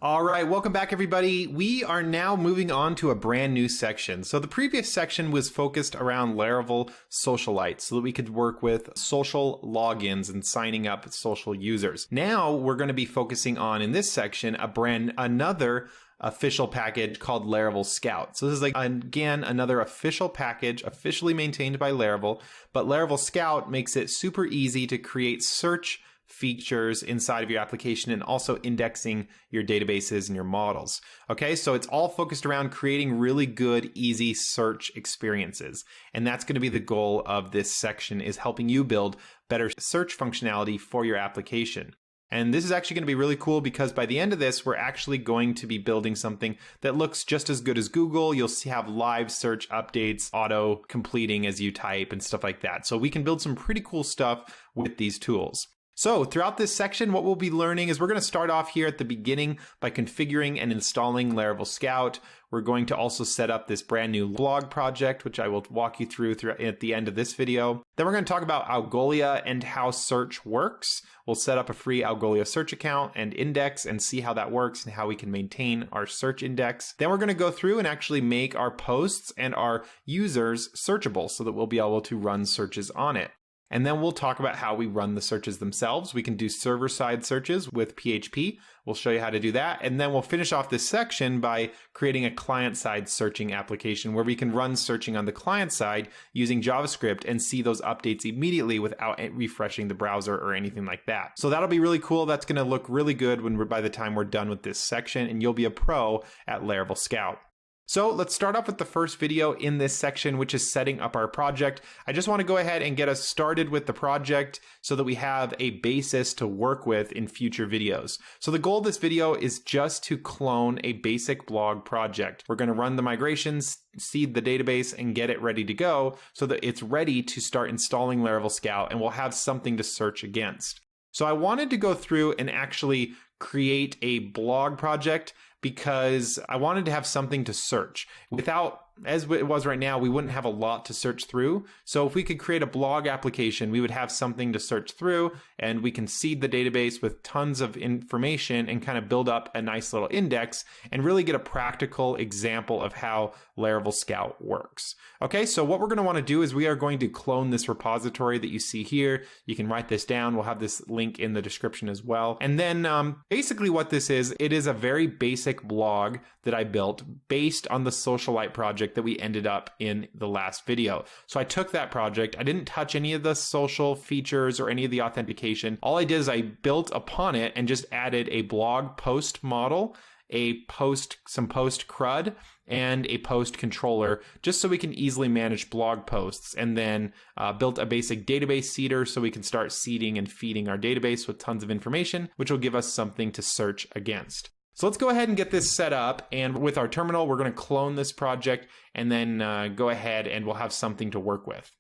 All right, welcome back everybody. We are now moving on to a brand new section. So the previous section was focused around Laravel Socialite so that we could work with social logins and signing up social users. Now we're going to be focusing on, in this section, another official package called Laravel Scout. So this is again, another official package officially maintained by Laravel, but Laravel Scout makes it super easy to create search features inside of your application and also indexing your databases and your models. Okay, so it's all focused around creating really good, easy search experiences. And that's going to be the goal of this section, is helping you build better search functionality for your application. And this is actually going to be really cool because by the end of this, we're actually going to be building something that looks just as good as Google. You'll have live search updates, auto completing as you type and stuff like that. So we can build some pretty cool stuff with these tools. So throughout this section, what we'll be learning is we're going to start off here at the beginning by configuring and installing Laravel Scout. We're going to also set up this brand new blog project, which I will walk you through at the end of this video. Then we're going to talk about Algolia and how search works. We'll set up a free Algolia search account and index and see how that works and how we can maintain our search index. Then we're going to go through and actually make our posts and our users searchable so that we'll be able to run searches on it. And then we'll talk about how we run the searches themselves. We can do server-side searches with PHP. We'll show you how to do that. And then we'll finish off this section by creating a client-side searching application where we can run searching on the client side using JavaScript and see those updates immediately without refreshing the browser or anything like that. So that'll be really cool. That's going to look really good by the time we're done with this section, and you'll be a pro at Laravel Scout. So let's start off with the first video in this section, which is setting up our project. I just want to go ahead and get us started with the project so that we have a basis to work with in future videos. So the goal of this video is just to clone a basic blog project. We're going to run the migrations, seed the database, and get it ready to go so that it's ready to start installing Laravel Scout, and we'll have something to search against. So I wanted to go through and actually create a blog project because I wanted to have something to search. Without, as it was right now, we wouldn't have a lot to search through. So if we could create a blog application, we would have something to search through, and we can seed the database with tons of information and kind of build up a nice little index and really get a practical example of how Laravel Scout works. Okay, so what we're going to want to do is we are going to clone this repository that you see here. You can write this down. We'll have this link in the description as well. And then basically what this is, it is a very basic blog that I built based on the Socialite project that we ended up in the last video. So I took that project. I didn't touch any of the social features or any of the authentication. All I did is I built upon it and just added a blog post model, some post CRUD, and a post controller, just so we can easily manage blog posts, and then built a basic database seeder so we can start seeding and feeding our database with tons of information, which will give us something to search against. So let's go ahead and get this set up, and with our terminal, we're going to clone this project and then go ahead and we'll have something to work with.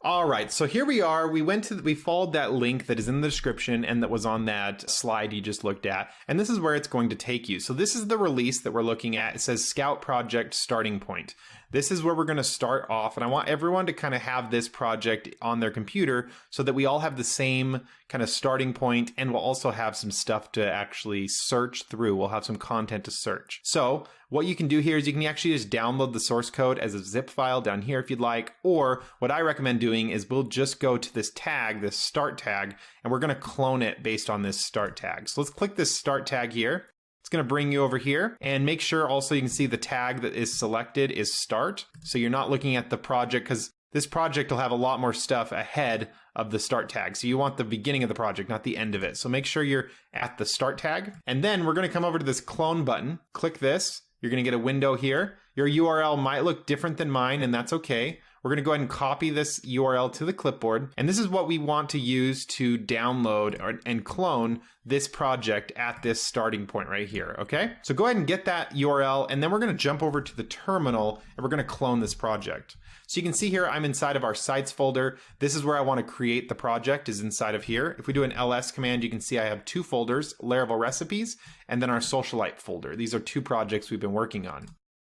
All right, so here we are. We followed that link that is in the description and that was on that slide you just looked at, and this is where it's going to take you. So this is the release that we're looking at. It says Scout Project Starting Point. This is where we're going to start off, and I want everyone to kind of have this project on their computer so that we all have the same kind of starting point, and we'll also have some stuff to actually search through. We'll have some content to search. So what you can do here is you can actually just download the source code as a zip file down here if you'd like, or what I recommend doing is we'll just go to this tag, this start tag, and we're going to clone it based on this start tag. So let's click this start tag here. It's going to bring you over here, and make sure also you can see the tag that is selected is start. So you're not looking at the project, because this project will have a lot more stuff ahead of the start tag. So you want the beginning of the project, not the end of it. So make sure you're at the start tag. And then we're going to come over to this clone button. Click this. You're going to get a window here. Your URL might look different than mine, and that's okay. We're going to go ahead and copy this URL to the clipboard. And this is what we want to use to download and clone this project at this starting point right here, okay? So go ahead and get that URL, and then we're going to jump over to the terminal, and we're going to clone this project. So you can see here, I'm inside of our sites folder. This is where I want to create the project, is inside of here. If we do an ls command, you can see I have two folders, Laravel recipes, and then our Socialite folder. These are two projects we've been working on.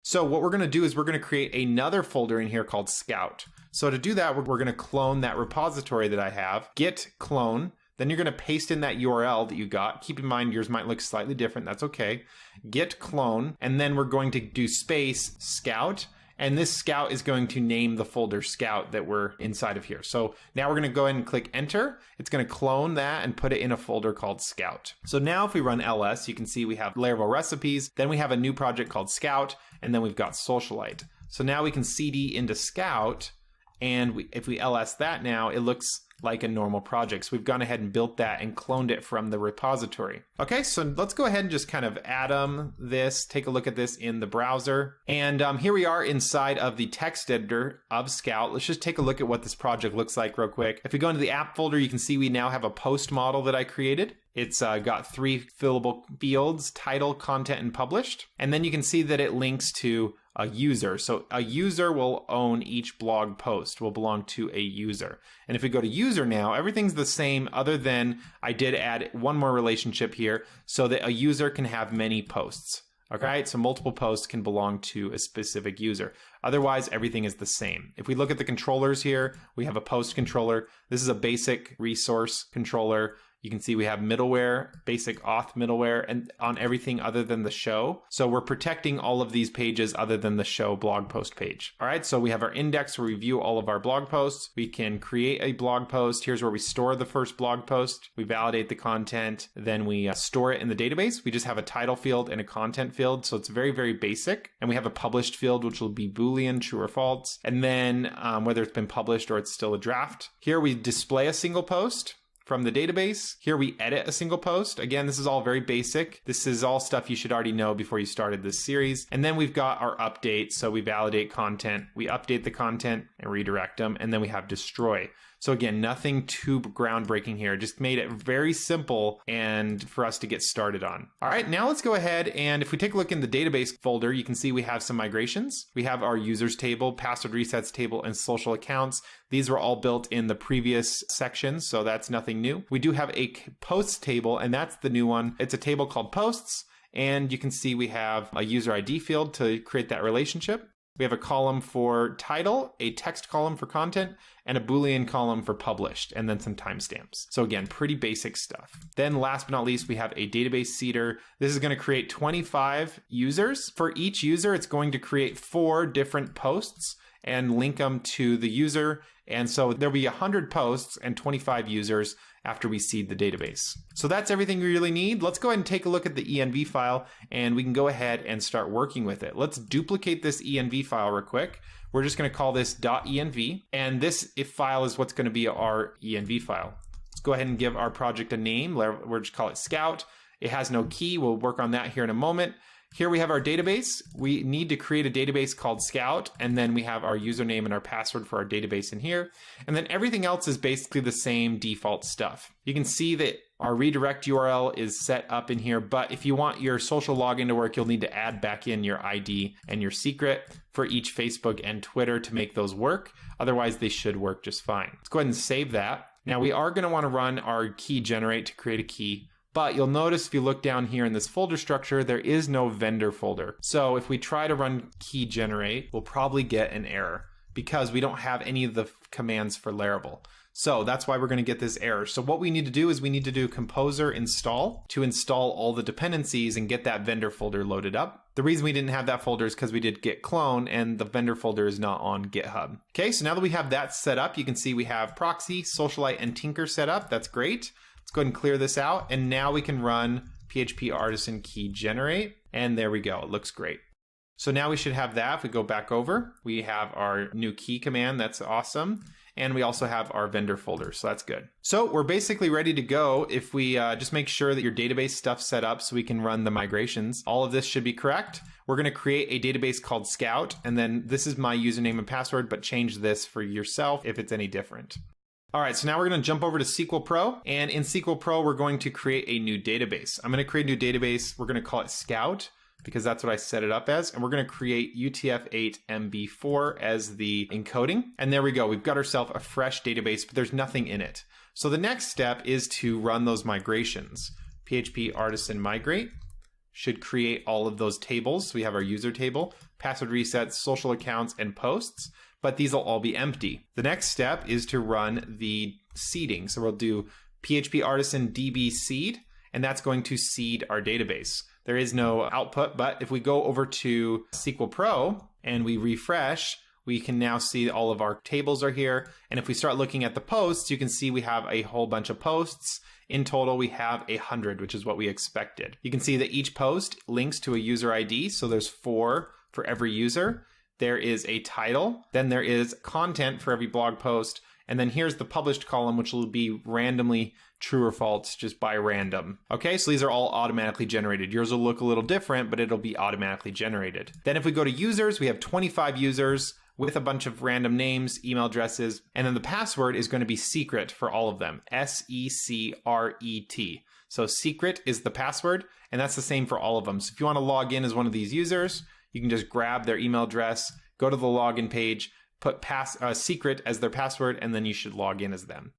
So what we're going to do is we're going to create another folder in here called Scout. So to do that, we're going to clone that repository that I have, git clone Then you're going to paste in that URL that you got. Keep in mind yours might look slightly different. That's okay. Git clone, and then we're going to do space scout. And this scout is going to name the folder scout that we're inside of here. So now we're going to go ahead and click enter. It's going to clone that and put it in a folder called scout. So now if we run ls, you can see we have Laravel recipes. Then we have a new project called scout, and then we've got socialite. So now we can cd into scout, and if we ls that now, it looks like a normal project. So we've gone ahead and built that and cloned it from the repository. Okay, so let's go ahead and just kind of atom this, take a look at this in the browser. And here we are inside of the text editor of Scout. Let's just take a look at what this project looks like real quick. If we go into the app folder, you can see we now have a post model that I created. It's got 3 fillable fields: title, content, and published. And then you can see that it links to a user. So a user will own each blog post, will belong to a user. And if we go to user now, everything's the same other than I did add one more relationship here so that a user can have many posts. Okay, so multiple posts can belong to a specific user. Otherwise, everything is the same. If we look at the controllers here, we have a post controller. This is a basic resource controller. You can see we have middleware, basic auth middleware, and on everything other than the show. So we're protecting all of these pages other than the show blog post page. All right, so we have our index where we view all of our blog posts. We can create a blog post. Here's where we store the first blog post. We validate the content. Then we store it in the database. We just have a title field and a content field. So it's very, very basic. And we have a published field, which will be Boolean, true or false. And then whether it's been published or it's still a draft. Here we display a single post from the database. Here we edit a single post. Again, this is all very basic. This is all stuff you should already know before you started this series. And then we've got our update. So we validate content, we update the content and redirect them. And then we have destroy. So again, nothing too groundbreaking here. Just made it very simple and for us to get started on. All right, now let's go ahead and if we take a look in the database folder, you can see we have some migrations. We have our users table, password resets table, and social accounts. These were all built in the previous sections, so that's nothing new. We do have a posts table, and that's the new one. It's a table called posts, and you can see we have a user ID field to create that relationship. We have a column for title, a text column for content, and a Boolean column for published, and then some timestamps. So again, pretty basic stuff. Then last but not least, we have a database seeder. This is going to create 25 users. For each user, it's going to create 4 different posts and link them to the user. And so there'll be 100 posts and 25 users after we seed the database. So that's everything we really need. Let's go ahead and take a look at the env file, and we can go ahead and start working with it. Let's duplicate this env file real quick. We're just going to call this .env, and this file is what's going to be our env file. Let's go ahead and give our project a name. We'll just call it Scout. It has no key. We'll work on that here in a moment. Here we have our database. We need to create a database called Scout, and then we have our username and our password for our database in here. And then everything else is basically the same default stuff. You can see that our redirect URL is set up in here, but if you want your social login to work, you'll need to add back in your ID and your secret for each Facebook and Twitter to make those work. Otherwise, they should work just fine. Let's go ahead and save that. Now we are going to want to run our key generate to create a key. But you'll notice if you look down here in this folder structure, there is no vendor folder. So if we try to run key generate, we'll probably get an error because we don't have any of the commands for Laravel. So that's why we're going to get this error. So what we need to do is we need to do composer install to install all the dependencies and get that vendor folder loaded up. The reason we didn't have that folder is because we did git clone and the vendor folder is not on GitHub. Okay, so now that we have that set up, you can see we have proxy, socialite, and tinker set up. That's great. Let's go ahead and clear this out. And now we can run PHP artisan key generate. And there we go. It looks great. So now we should have that. If we go back over, we have our new key command. That's awesome. And we also have our vendor folder. So that's good. So we're basically ready to go. If we just make sure that your database stuff's set up so we can run the migrations, all of this should be correct. We're going to create a database called Scout. And then this is my username and password, but change this for yourself if it's any different. All right, so now we're going to jump over to SQL Pro, and in SQL Pro, we're going to create a new database. I'm going to create a new database. We're going to call it Scout because that's what I set it up as, and we're going to create UTF-8 MB4 as the encoding. And there we go. We've got ourselves a fresh database, but there's nothing in it. So the next step is to run those migrations. PHP artisan migrate should create all of those tables. So we have our user table, password resets, social accounts, and posts. But these will all be empty. The next step is to run the seeding. So we'll do PHP Artisan DB seed, and that's going to seed our database. There is no output, but if we go over to SQL Pro and we refresh, we can now see all of our tables are here. And if we start looking at the posts, you can see we have a whole bunch of posts. In total, we have 100, which is what we expected. You can see that each post links to a user ID. So there's 4 for every user. There is a title. Then there is content for every blog post. And then here's the published column, which will be randomly true or false just by random. Okay, so these are all automatically generated. Yours will look a little different, but it'll be automatically generated. Then if we go to users, we have 25 users with a bunch of random names, email addresses, and then the password is going to be secret for all of them, SECRET. So secret is the password, and that's the same for all of them. So if you want to log in as one of these users, you can just grab their email address, go to the login page, put secret as their password, and then you should log in as them.